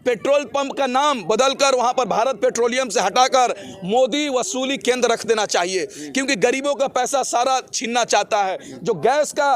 Petrol pump का नाम बदलकर वहां पर भारत पेट्रोलियम से हटाकर मोदी वसूली केंद्र रख देना चाहिए, क्योंकि गरीबों का पैसा सारा छीनना चाहता है। जो गैस का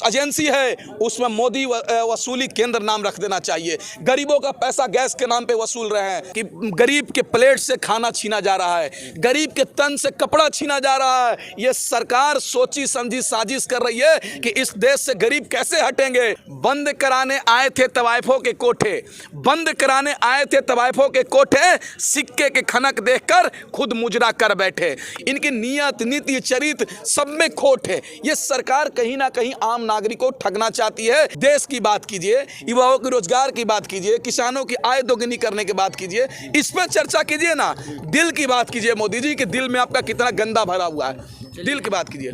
एजेंसी है उसमें मोदी वसूली केंद्र नाम रख देना चाहिए। गरीबों का पैसा गैस के नाम पे वसूल रहे हैं कि गरीब के प्लेट से खाना छीना जा रहा है, गरीब के तन से कपड़ा छीना जा रहा है। ये सरकार सोची समझी साजिश कर रही है कि इस देश से गरीब कैसे हटेंगे। बंद कराने आए थे तवाइफों के कोठे, बंद कराने आए थे तवाइफों के कोठे, सिक्के के खनक देखकर खुद मुजरा कर बैठे। इनकी नियत नीति चरित्र सब में खोट है। ये सरकार कहीं ना कहीं आम नागरिकों को ठगना चाहती है। देश की बात कीजिए, युवाओं के रोजगार की बात कीजिए, किसानों की आय दोगुनी करने की बात कीजिए, इस पर चर्चा कीजिए ना। दिल की बात कीजिए मोदी जी कि दिल में आपका कितना गंदा भरा हुआ है, दिल की बात कीजिए।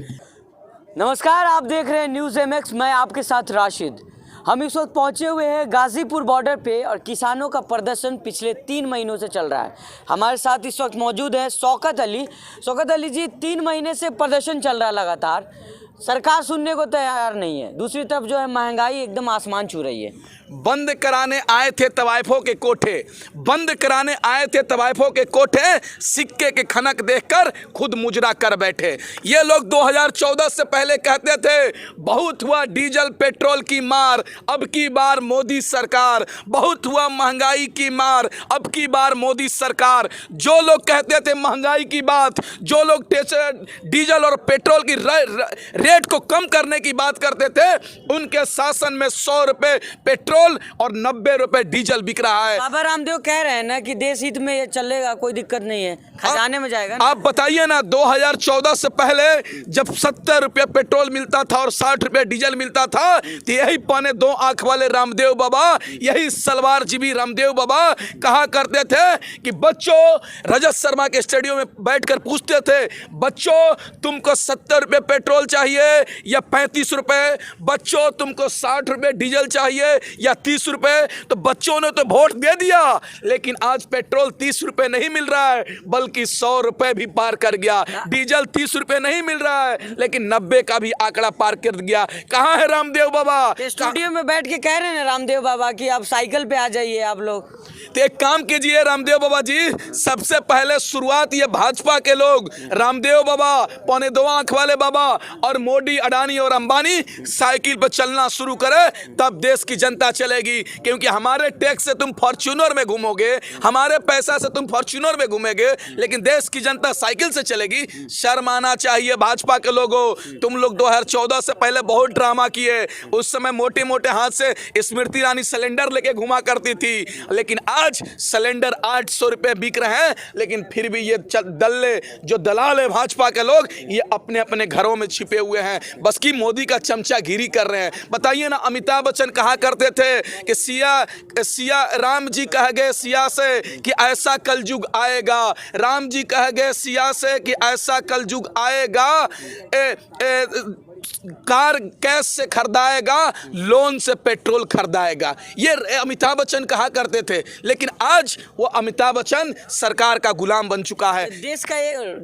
नमस्कार, आप देख रहे हैं न्यूज़ एमएक्स, मैं आपके साथ राशिद। हम इस वक्त पहुंचे हुए हैं गाजीपुर बॉर्डर पे और किसानों का प्रदर्शन पिछले 3 महीनों से चल रहा है। हमारे साथ इस वक्त मौजूद है शौकत अली। शौकत अली जी, 3 महीने से प्रदर्शन चल रहा है लगातार, सरकार सुनने को तैयार नहीं है। दूसरी तरफ जो है महंगाई एकदम आसमान छू रही है। बंद कराने आए थे तवाइफों के कोठे, बंद कराने आए थे तवाइफों के कोठे, सिक्के के खनक देखकर खुद मुजरा कर बैठे। ये लोग 2014 से पहले कहते थे बहुत हुआ डीजल पेट्रोल की मार, अब की बार मोदी सरकार, बहुत हुआ महंगाई की मार, अब की बार मोदी सरकार। जो लोग कहते थे महंगाई की बात, जो लोग डीजल और पेट्रोल की रेट को कम करने की बात करते थे, उनके शासन में 100 रुपए पेट्रोल और 90 रुपए डीजल बिक रहा है। बाबा रामदेव कह रहे हैं ना कि देश हित में ये चलेगा, कोई दिक्कत नहीं है, खजाने में जाएगा। आप बताइए ना, 2014 से पहले जब 70 रुपये पेट्रोल मिलता था और 60 रुपये डीजल मिलता था, तो यही पौने 2 आंख वाले रामदेव बाबा, यही सलवार जीबी रामदेव बाबा कहा करते थे कि बच्चों, रजत शर्मा के स्टेडियम में बैठकर पूछते थे, बच्चों तुमको 70 रुपये पेट्रोल चाहिए या 35 रुपये, बच्चों तुमको 60 रुपये डीजल चाहिए या 30 रुपये। तो बच्चों ने तो वोट दे दिया, लेकिन आज पेट्रोल 30 रुपये नहीं मिल रहा है, बल्कि 100 रुपये भी पार कर गया। डीजल 30 रुपये नहीं मिल रहा है, लेकिन 90 का भी आंकड़ा पार कर गया। कहाँ है रामदेव बाबा? स्टूडियो में बैठ के कह रहे हैं रामदेव बाबा कि आप साइकिल पे आ जाइए आप लोग। तो एक काम कीजिए रामदेव बाबा जी, सबसे पहले शुरुआत ये भाजपा के लोग, रामदेव बाबा, पौने 2 आंख वाले बाबा और मोदी, अडानी और अंबानी साइकिल पर चलना शुरू करे, तब देश की जनता चलेगी। क्योंकि हमारे टैक्स से तुम फॉर्च्यूनर में घूमोगे, हमारे पैसा से तुम फॉर्च्यूनर में घूमेगे, लेकिन देश की जनता साइकिल से चलेगी। शर्म आना चाहिए भाजपा के लोगों। तुम लोग 2014 से पहले बहुत ड्रामा किए। उस समय मोटे मोटे हाथ से स्मृति ईरानी सिलेंडर लेके घुमा करती थी, लेकिन आज सिलेंडर 800 रुपये बिक रहे हैं। लेकिन फिर भी ये दल्ले, जो दलाल है भाजपा के लोग, ये अपने अपने घरों में छिपे हुए हैं, बस की मोदी का चमचागिरी कर रहे हैं। बताइए ना, अमिताभ बच्चन कहा करते थे कि सिया राम जी कह गए सिया से कि ऐसा कलयुग आएगा, राम जी कह गए सिया से कि ऐसा कलयुग आएगा, कार कैश से खरीदाएगा, लोन से पेट्रोल खरीदाएगा। ये अमिताभ बच्चन कहा करते थे, लेकिन आज वो अमिताभ बच्चन सरकार का गुलाम बन चुका है। देश का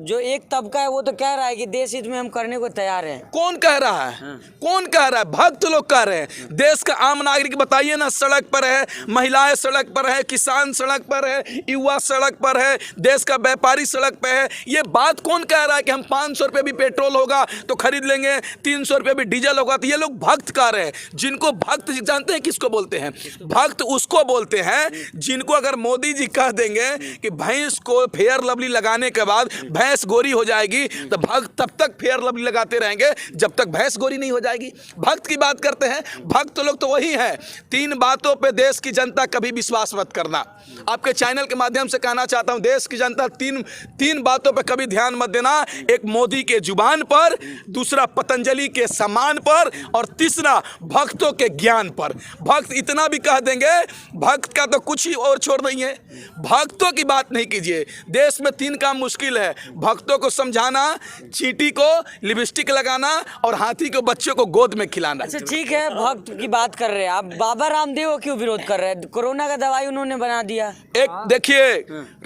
जो एक तबका है वो तो कह रहा है कि देश हित में हम करने को तैयार हैं। कौन कह रहा है? कौन कह रहा है? भक्त लोग कह रहे हैं। देश का आम नागरिक बताइए ना, सड़क पर है, महिलाएं सड़क पर है, किसान सड़क पर है, युवा सड़क पर है, देश का व्यापारी सड़क पर है। ये बात कौन कह रहा है कि हम 500 रुपये भी पेट्रोल होगा तो खरीद लेंगे, 300 रुपये भी डीजल होगा? तो ये लोग भक्त कह रहे हैं। जिनको भक्त जानते हैं किसको बोलते हैं? भक्त उसको बोलते हैं जिनको अगर मोदी जी कह देंगे कि भैंस को फेयर लवली लगाने के बाद भैंस गोरी हो जाएगी, तो भक्त तब तक फेयर लवली लगाते रहेंगे जब तक भैंस गोरी नहीं हो जाएगी। भक्त की बात करते हैं। भक्त लोग तो वही है। 3 बातों पे देश की जनता कभी विश्वास मत करना। आपके चैनल के माध्यम से कहना चाहता हूं, देश की जनता तीन बातों पे कभी ध्यान मत देना। एक मोदी के जुबान पर, दूसरा पतंजलि के सम्मान पर, और तीसरा भक्तों के ज्ञान पर। भक्त इतना भी कह देंगे, भक्त का तो कुछ ही और छोड़ नहीं है। भक्तों की बात नहीं कीजिए। देश में 3 काम मुश्किल है: भक्तों को समझाना, चींटी को लिपस्टिक लगाना और हाथी को बच्चों को गोद में खिलाना। अच्छा ठीक है, भक्त की बात कर रहे हैं आप, बाबा रामदेव क्यों विरोध कर रहे हैं? कोरोना का दवाई उन्होंने बना दिया। एक देखिए,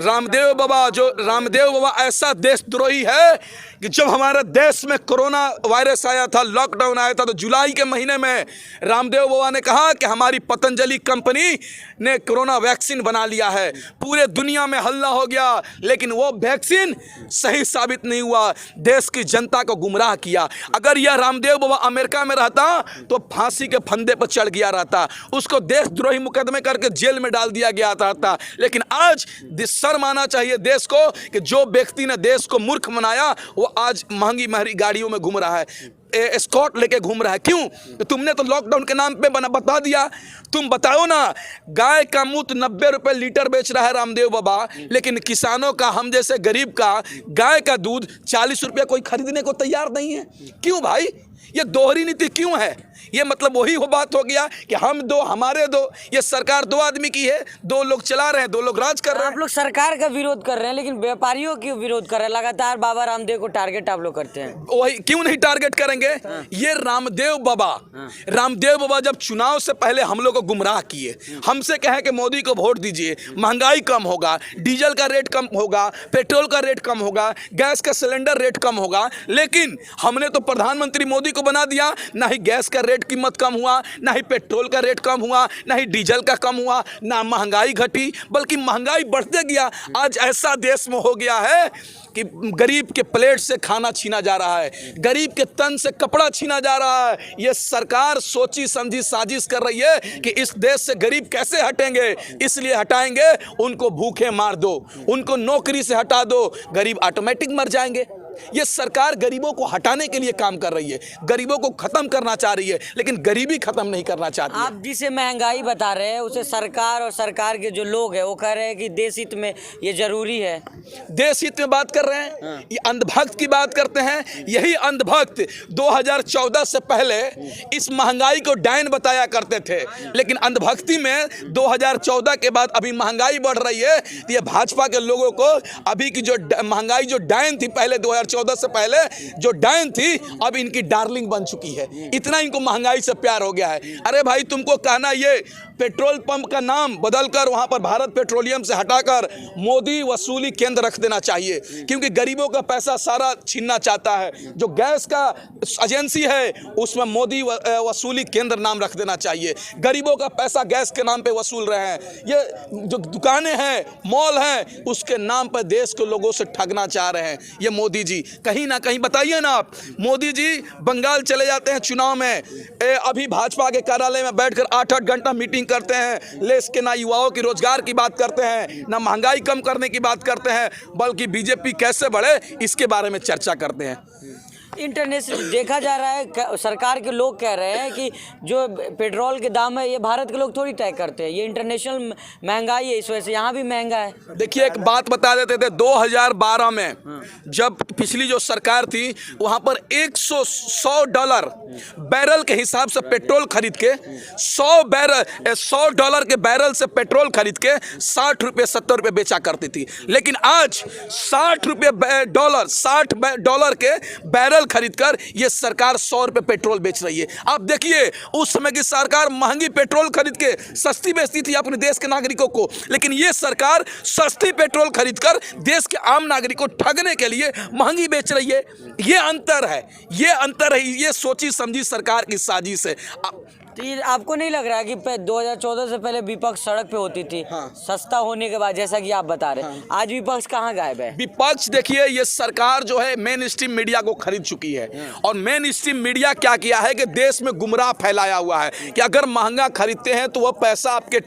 रामदेव बाबा ऐसा देशद्रोही है कि जब हमारे देश में कोरोना वायरस आया आया था, लॉकडाउन आया था, तो जुलाई के महीने में रामदेव बाबा ने कहा कि हमारी पतंजलि कंपनी ने कोरोना वैक्सीन बना लिया है। पूरे दुनिया में हल्ला हो गया, लेकिन वो वैक्सीन सही साबित नहीं हुआ, देश की जनता को गुमराह किया। अगर यह रामदेव बाबा अमेरिका में रहता तो फांसी के फंदे पर चढ़ गया रहता, उसको देशद्रोही मुकदमे करके जेल में डाल दिया गया था। लेकिन आज शर्म आना चाहिए देश को कि जो व्यक्ति ने देश को मूर्ख बनाया वो आज महंगी महंगी गाड़ियों में घूम रहा है, स्कॉट लेके घूम रहा है। क्यों? तो तुमने तो लॉकडाउन के नाम पे बता दिया। तुम बताओ ना, गाय का मूत्र 90 रुपए लीटर बेच रहा है रामदेव बाबा, लेकिन किसानों का, हम जैसे गरीब का गाय का दूध 40 रुपये कोई खरीदने को तैयार नहीं है। क्यों भाई? ये दोहरी नीति क्यों है? ये मतलब वही हो बात हो गया कि हम दो हमारे दो। ये सरकार दो आदमी की है, दो लोग चला रहे हैं, दो लोग राज कर रहे हैं। आप लोग सरकार का विरोध कर रहे हैं, लेकिन व्यापारियों की विरोध कर रहे हैं। लगातार बाबा रामदेव को टारगेट आप लोग करते हैं। वही क्यों नहीं टारगेट करेंगे? ये रामदेव बाबा जब चुनाव से पहले हम लोग को गुमराह किए, हमसे कहे कि मोदी को वोट दीजिए, महंगाई कम होगा, डीजल का रेट कम होगा, पेट्रोल का रेट कम होगा, गैस का सिलेंडर रेट कम होगा। लेकिन हमने तो प्रधानमंत्री मोदी को बना दिया, ना ही गैस का रेट कीमत कम हुआ, ना ही पेट्रोल का रेट कम हुआ, ना ही डीजल का कम हुआ, ना महंगाई घटी, बल्कि महंगाई बढ़ते गया। आज ऐसा देश में हो गया है कि गरीब के प्लेट से खाना छीना जा रहा है, गरीब के तन से कपड़ा छीना जा रहा है। ये सरकार सोची समझी साजिश कर रही है कि इस देश से गरीब कैसे हटेंगे, इसलिए हटाएंगे, उनको भूखे मार दो, उनको नौकरी से हटा दो, गरीब ऑटोमेटिक मर जाएंगे। ये सरकार गरीबों को हटाने के लिए काम कर रही है, गरीबों को खत्म करना चाह रही है, लेकिन गरीबी खत्म नहीं करना चाहती है। आप जिसे महंगाई बता रहे हैं उसे सरकार और सरकार के जो लोग हैं वो कह रहे हैं कि देश हित में ये जरूरी है। देश हित में बात कर रहे हैं, ये अंधभक्त की बात करते हैं। यही अंधभक्त 2014 से पहले इस महंगाई को डायन बताया करते थे, लेकिन अंधभक्ति में 2014 के बाद अभी महंगाई बढ़ रही है। तो ये भाजपा के लोगों को अभी की जो महंगाई जो डायन थी पहले 2014 से पहले जो डायन थी, अब इनकी डार्लिंग बन चुकी है। इतना इनको महंगाई से प्यार हो गया है। अरे भाई, तुमको कहना ये पेट्रोल पंप का नाम बदलकर वहां पर भारत पेट्रोलियम से हटाकर मोदी वसूली केंद्र रख देना चाहिए, क्योंकि गरीबों का पैसा सारा छीनना चाहता है। जो गैस का एजेंसी है उसमें मोदी वसूली केंद्र नाम रख देना चाहिए। गरीबों का पैसा गैस के नाम पे वसूल रहे हैं। ये जो दुकानें हैं, मॉल हैं, उसके नाम पर देश के लोगों से ठगना चाह रहे हैं ये मोदी जी। कहीं ना कहीं बताइए ना आप, मोदी जी बंगाल चले जाते हैं चुनाव में, अभी भाजपा के कार्यालय में बैठकर 8-8 घंटा मीटिंग करते हैं, लेकिन ना युवाओं की रोजगार की बात करते हैं, ना महंगाई कम करने की बात करते हैं, बल्कि बीजेपी कैसे बढ़े इसके बारे में चर्चा करते हैं। इंटरनेशनल देखा जा रहा है, सरकार के लोग कह रहे हैं कि जो पेट्रोल के दाम है ये भारत के लोग थोड़ी तय करते हैं, ये इंटरनेशनल महंगाई है, इस वजह से यहाँ भी महंगा है। देखिए, एक बात बता देते थे, 2012 में जब पिछली जो सरकार थी वहाँ पर $100 बैरल के हिसाब से पेट्रोल खरीद के $100 के बैरल से पेट्रोल खरीद के 60 रुपये 70 रुपये बेचा करती थी। लेकिन आज $60 के बैरल खरीदकर ये सरकार 100 रुपये पेट्रोल बेच रही है। आप देखिए, उस समय की सरकार महंगी पेट्रोल खरीद के सस्ती बेचती थी अपने देश के नागरिकों को, लेकिन ये सरकार सस्ती पेट्रोल खरीदकर देश के आम नागरिक को ठगने के लिए महंगी बेच रही है। ये अंतर है, ये सोची समझी सरकार की साजिश है। तो ये आपको नहीं लग रहा है कि 2014 से पहले विपक्ष सड़क पे होती थी, सस्ता होने के बाद, जैसा कि आप बता रहे हैं, आज विपक्ष कहाँ गायब है? विपक्ष देखिए, ये सरकार जो है मेन स्ट्रीम मीडिया को खरीद चुकी है, और मेन स्ट्रीम मीडिया क्या किया है कि देश में गुमराह फैलाया हुआ है कि अगर महंगा खरीदते हैं तो वह पैसा आपके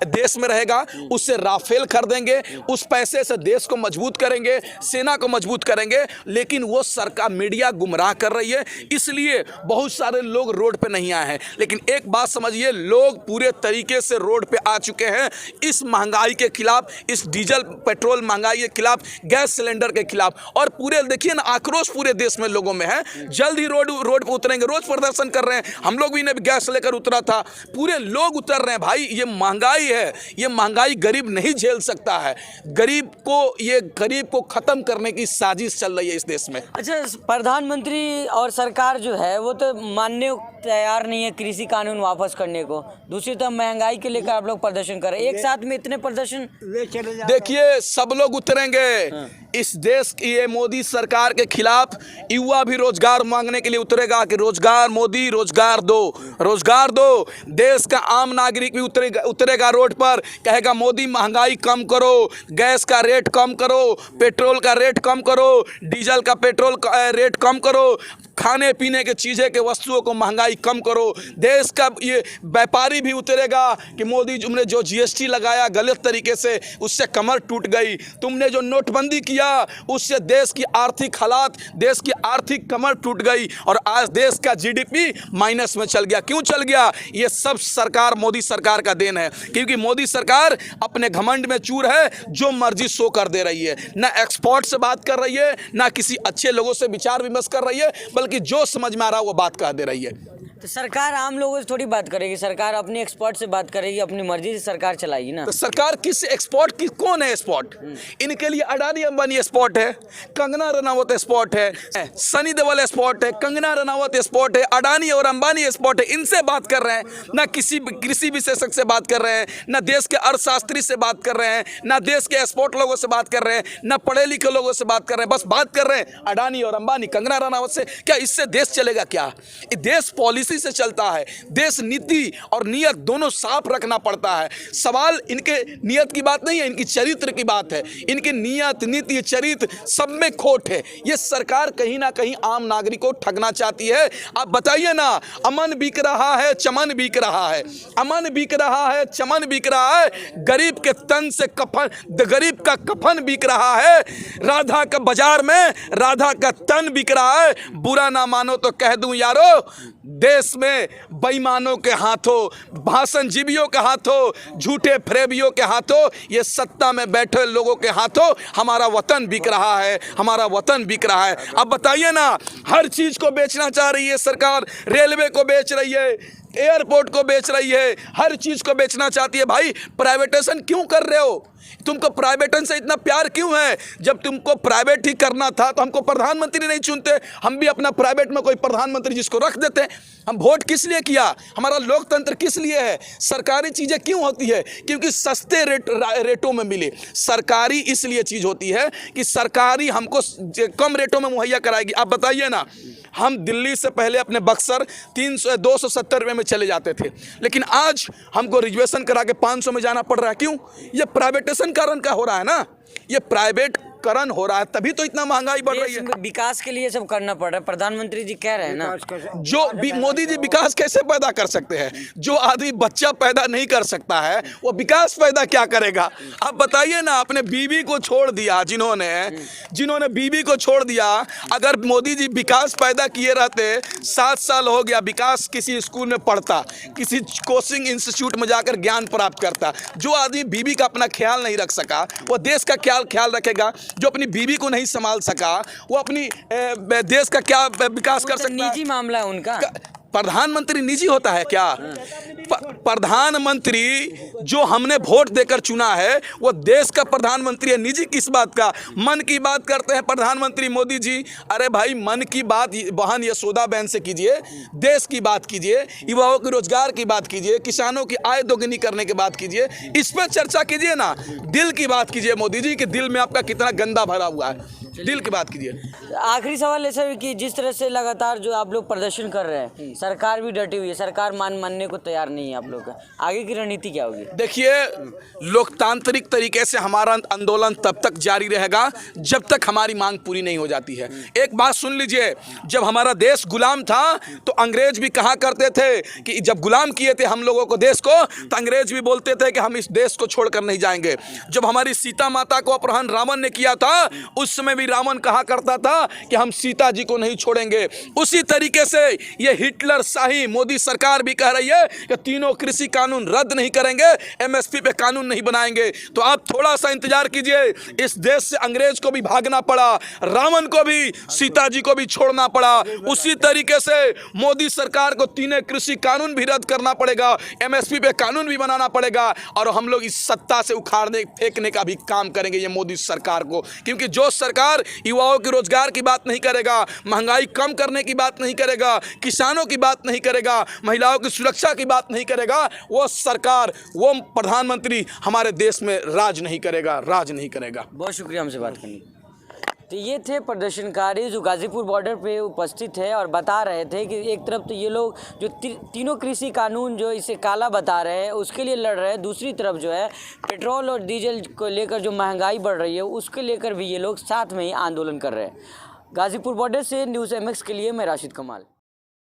देश में रहेगा, उससे राफेल खरीदेंगे, उस पैसे से देश को मजबूत करेंगे, सेना को मजबूत करेंगे। लेकिन वो सरकार मीडिया गुमराह कर रही है, इसलिए बहुत सारे लोग रोड पे नहीं आए हैं। लेकिन एक बात समझिए, लोग पूरे तरीके से रोड पे आ चुके हैं इस महंगाई के खिलाफ, इस डीजल पेट्रोल महंगाई के खिलाफ, गैस सिलेंडर के खिलाफ। और पूरे देखिए ना, आक्रोश पूरे देश में लोगों में है। जल्द ही रोड पे उतरेंगे, रोज प्रदर्शन कर रहे हैं। हम लोग भी ने गैस लेकर उतरा था, पूरे लोग उतर रहे हैं। भाई, ये महंगाई है, ये महंगाई गरीब नहीं झेल सकता है। गरीब को खत्म करने की साजिश चल रही है इस देश में। अच्छा, प्रधानमंत्री और सरकार जो है वो तो मानने को तैयार नहीं है, कृषि कानून वापस करने को, दूसरी तरफ महंगाई के लेकर आप लोग प्रदर्शन कर रहे हैं। एक साथ में इतने प्रदर्शन देखिए, सब लोग उतरेंगे इस देश की ये मोदी सरकार के खिलाफ। युवा भी रोजगार मांगने के लिए उतरेगा कि रोजगार मोदी, रोजगार दो, रोजगार दो। देश का आम नागरिक भी उतरेगा रोड पर, कहेगा मोदी महंगाई कम करो, गैस का रेट कम करो, पेट्रोल का रेट कम करो, डीजल का पेट्रोल का रेट कम करो, खाने पीने के चीज़ें के वस्तुओं को महंगाई कम करो। देश का ये व्यापारी भी उतरेगा कि मोदी तुमने जो जीएसटी लगाया गलत तरीके से, उससे कमर टूट गई। तुमने जो नोटबंदी किया उससे देश की आर्थिक हालात, देश की आर्थिक कमर टूट गई और आज देश का जीडीपी माइनस में चल गया। क्यों चल गया? ये सब सरकार, मोदी सरकार का देन है, क्योंकि मोदी सरकार अपने घमंड में चूर है, जो मर्जी सो कर दे रही है। ना एक्सपर्ट से बात कर रही है, ना किसी अच्छे लोगों से विचार विमर्श कर रही है, बल्कि जो समझ में आ रहा है वो बात कह दे रही है। तो सरकार आम लोगों से थोड़ी बात करेगी, सरकार अपनी एक्सपर्ट से बात करेगी, अपनी मर्जी से सरकार चलाएगी ना। तो सरकार किस एक्सपर्ट की, कौन है एक्सपर्ट? इनके लिए अडानी अंबानी एक्सपर्ट है, कंगना रनावत एक्सपर्ट है, सनी देओल एक्सपर्ट है, कंगना रनावत एक्सपर्ट है, अडानी और अंबानी एक्सपर्ट है। इनसे बात कर रहे हैं, ना किसी कृषि विशेषज्ञ से बात कर रहे हैं, ना देश के अर्थशास्त्री से बात कर रहे हैं, ना देश के एक्सपर्ट लोगों से बात कर रहे हैं, ना पढ़े लिखे लोगों से बात कर रहे हैं। बस बात कर रहे हैं अडानी और अंबानी, कंगना रनावत से। क्या इससे देश चलेगा? क्या ये देश पॉलिसी से चलता है? देश नीति और नियत दोनों साफ रखना पड़ता है। सवाल इनके नियत की बात नहीं है, इनकी चरित्र की बात है। इनकी नियत, नीति, चरित्र सब में खोट है। ये सरकार कहीं ना कहीं आम नागरिक को ठगना चाहती है। आप बताइए ना, अमन बिक रहा है, चमन बिक रहा है, अमन बिक रहा है, चमन बिक रहा है, गरीब के तन से कफन, गरीब का कफन बिक रहा है, राधा का बाजार में राधा का तन बिक रहा है। बुरा ना मानो तो कह दूं यारो, देश में बेईमानों के हाथों, भाषण जीवियों के हाथों, झूठे फरेबियों के हाथों, ये सत्ता में बैठे लोगों के हाथों हमारा वतन बिक रहा है, हमारा वतन बिक रहा है। अब बताइए ना, हर चीज को बेचना चाह रही है सरकार, रेलवे को बेच रही है, एयरपोर्ट को बेच रही है, हर चीज को बेचना चाहती है। भाई प्राइवेटेशन क्यों कर रहे हो? तुमको प्राइवेटन से इतना प्यार क्यों है? जब तुमको प्राइवेट ही करना था तो हमको प्रधानमंत्री नहीं चुनते, हम भी अपना प्राइवेट में कोई प्रधानमंत्री जिसको रख देते। हम वोट किस लिए किया? हमारा लोकतंत्र किस लिए है? सरकारी चीज़ें क्यों होती है? क्योंकि सस्ते रेटों में मिले। सरकारी इसलिए चीज़ होती है कि सरकारी हमको कम रेटों में मुहैया कराएगी। आप बताइए ना, हम दिल्ली से पहले अपने बक्सर 270 रुपये में चले जाते थे, लेकिन आज हमको रिजर्वेशन करा के 500 में जाना पड़ रहा है। क्यों? ये प्राइवेटेशन कारण का हो रहा है ना, ये प्राइवेट करण हो रहा है, तभी तो इतना महंगाई बढ़ रही है। विकास के लिए सब करना पड़ रहा है, प्रधानमंत्री जी कह रहे हैं ना। जो मोदी जी विकास कैसे पैदा कर सकते हैं? जो आदमी बच्चा पैदा नहीं कर सकता है वो विकास पैदा क्या करेगा? आप बताइए ना, अपने बीवी को छोड़ दिया, जिन्होंने बीवी को छोड़ दिया, अगर मोदी जी विकास पैदा किए रहते, 7 साल हो गया, विकास किसी स्कूल में पढ़ता, किसी कोचिंग इंस्टीट्यूट में जाकर ज्ञान प्राप्त करता। जो आदमी बीवी का अपना ख्याल नहीं रख सका, वो देश का क्या ख्याल रखेगा? जो अपनी बीवी को नहीं संभाल सका, वो अपनी देश का क्या विकास कर सकता है? निजी मामला है उनका। प्रधानमंत्री निजी होता है क्या? प्रधानमंत्री जो हमने वोट देकर चुना है वो देश का प्रधानमंत्री है। निजी किस बात का? मन की बात करते हैं प्रधानमंत्री मोदी जी। अरे भाई, मन की बात बहन यशोदा बहन से कीजिए, देश की बात कीजिए, युवाओं के रोजगार की बात कीजिए, किसानों की आय दोगुनी करने की बात कीजिए, इस पर चर्चा कीजिए ना। दिल की बात कीजिए मोदी जी, कि दिल में आपका कितना गंदा भरा हुआ है, दिल की बात कीजिए। आखिरी सवाल है सर कि जिस तरह से लगातार जो आप लोग प्रदर्शन कर रहे हैं, सरकार भी डटी हुई है, सरकार मानने को तैयार नहीं है आप लोग का, आगे की रणनीति क्या होगी? देखिए, लोकतांत्रिक तरीके से हमारा आंदोलन तब तक जारी रहेगा जब तक हमारी मांग पूरी नहीं हो जाती है। एक बात सुन लीजिए, जब हमारा देश गुलाम था तो अंग्रेज भी कहा करते थे कि जब गुलाम किए थे हम लोगों को, देश को, तो अंग्रेज भी बोलते थे कि हम इस देश को छोड़कर नहीं जाएंगे। जब हमारी सीता माता को अपहरण रावण ने किया था, उस समय भी रावण कहा करता था कि हम सीता जी को नहीं छोड़ेंगे। उसी तरीके से ये हिटलर शाही मोदी सरकार भी कह रही है कि तीनों कृषि कानून रद्द नहीं करेंगे, एमएसपी पे कानून नहीं बनाएंगे। तो आप थोड़ा सा इंतजार कीजिए। इस देश से अंग्रेज को भी भागना पड़ा, रावण को भी, सीता जी को भी छोड़ना पड़ा। उसी तरीके से मोदी सरकार को तीनों कृषि कानून भी रद्द करना पड़ेगा, एमएसपी पे कानून भी बनाना पड़ेगा, और हम लोग इस सत्ता से उखाड़ने फेंकने का भी काम करेंगे ये मोदी सरकार को। क्योंकि जो सरकार सरकार युवाओं के रोजगार की बात नहीं करेगा, महंगाई कम करने की बात नहीं करेगा, किसानों की बात नहीं करेगा, महिलाओं की सुरक्षा की बात नहीं करेगा, वो सरकार, वो प्रधानमंत्री हमारे देश में राज नहीं करेगा, राज नहीं करेगा। बहुत शुक्रिया हमसे बात करने के। तो ये थे प्रदर्शनकारी जो गाजीपुर बॉर्डर पे उपस्थित है और बता रहे थे कि एक तरफ तो ये लोग जो तीनों कृषि कानून जो इसे काला बता रहे हैं उसके लिए लड़ रहे हैं, दूसरी तरफ जो है पेट्रोल और डीजल को लेकर जो महंगाई बढ़ रही है उसके लेकर भी ये लोग साथ में ही आंदोलन कर रहे हैं। गाजीपुर बॉर्डर से न्यूज़ MX के लिए मैं राशिद कमाल।